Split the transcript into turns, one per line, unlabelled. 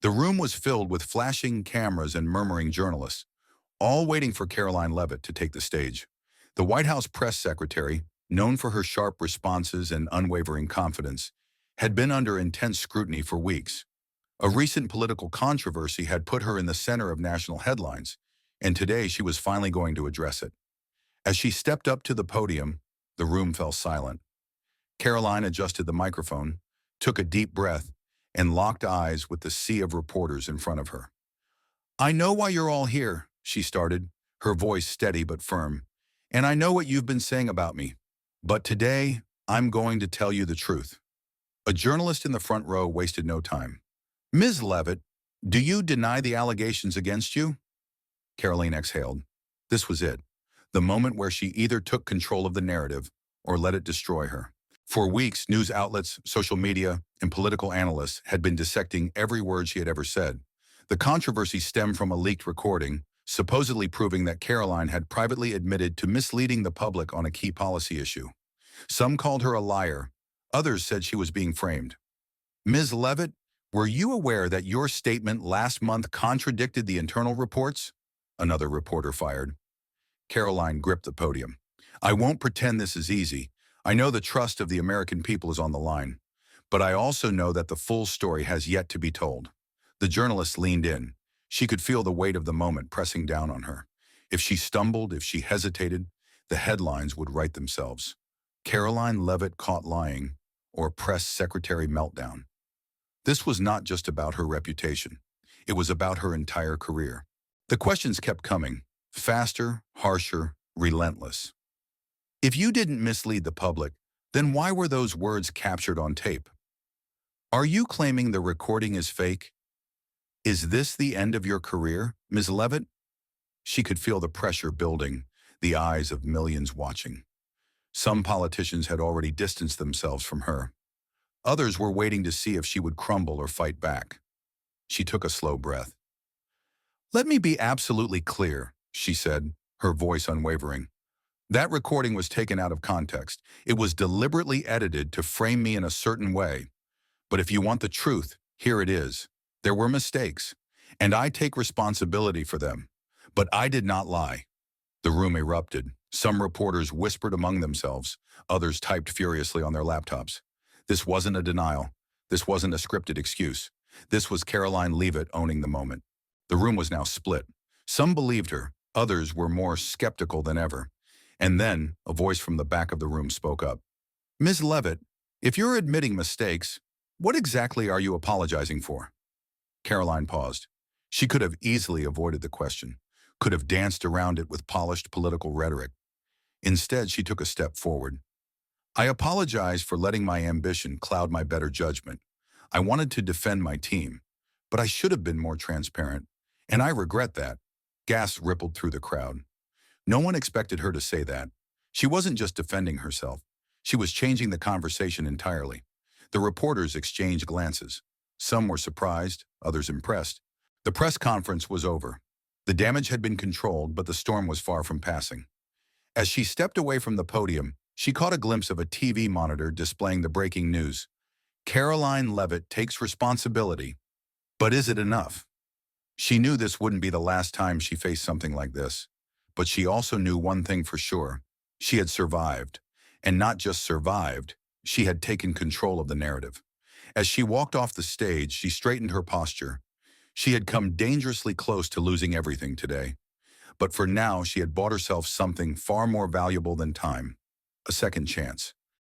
The room was filled with flashing cameras and murmuring journalists, all waiting for Karoline Leavitt to take the stage. The White House press secretary, known for her sharp responses and unwavering confidence, had been under intense scrutiny for weeks. A recent political controversy had put her in the center of national headlines, and today she was finally going to address it. As she stepped up to the podium, the room fell silent. Caroline adjusted the microphone, took a deep breath, and locked eyes with the sea of reporters in front of her. "I know why you're all here," she started, her voice steady but firm. "And I know what you've been saying about me. But today, I'm going to tell you the truth." A journalist in the front row wasted no time. "Ms. Leavitt, do you deny the allegations against you?" Caroline exhaled. This was it, the moment where she either took control of the narrative or let it destroy her. For weeks, news outlets, social media, and political analysts had been dissecting every word she had ever said. The controversy stemmed from a leaked recording, supposedly proving that Caroline had privately admitted to misleading the public on a key policy issue. Some called her a liar. Others said she was being framed. "Ms. Leavitt, were you aware that your statement last month contradicted the internal reports?" Another reporter fired. Caroline gripped the podium. "I won't pretend this is easy. I know the trust of the American people is on the line. But I also know that the full story has yet to be told." The journalist leaned in. She could feel the weight of the moment pressing down on her. If she stumbled, if she hesitated, the headlines would write themselves. Karoline Leavitt caught lying, or press secretary meltdown. This was not just about her reputation. It was about her entire career. The questions kept coming, faster, harsher, relentless. If you didn't mislead the public, then why were those words captured on tape? Are you claiming the recording is fake? Is this the end of your career, Ms. Leavitt? She could feel the pressure building, the eyes of millions watching. Some politicians had already distanced themselves from her. Others were waiting to see if she would crumble or fight back. She took a slow breath. "Let me be absolutely clear," she said, her voice unwavering. "That recording was taken out of context. It was deliberately edited to frame me in a certain way. But if you want the truth, here it is. There were mistakes, and I take responsibility for them. But I did not lie." The room erupted. Some reporters whispered among themselves. Others typed furiously on their laptops. This wasn't a denial. This wasn't a scripted excuse. This was Karoline Leavitt owning the moment. The room was now split. Some believed her. Others were more skeptical than ever. And then a voice from the back of the room spoke up. "Ms. Leavitt, if you're admitting mistakes, what exactly are you apologizing for?" Caroline paused. She could have easily avoided the question, could have danced around it with polished political rhetoric. Instead, she took a step forward. "I apologize for letting my ambition cloud my better judgment. I wanted to defend my team, but I should have been more transparent, and I regret that." Gasps rippled through the crowd. No one expected her to say that. She wasn't just defending herself. She was changing the conversation entirely. The reporters exchanged glances. Some were surprised, others impressed. The press conference was over. The damage had been controlled, but the storm was far from passing. As she stepped away from the podium, she caught a glimpse of a TV monitor displaying the breaking news. "Karoline Leavitt takes responsibility. But is it enough?" She knew this wouldn't be the last time she faced something like this. But she also knew one thing for sure. She had survived. And not just survived, she had taken control of the narrative. As she walked off the stage, she straightened her posture. She had come dangerously close to losing everything today. But for now, she had bought herself something far more valuable than time: a second chance.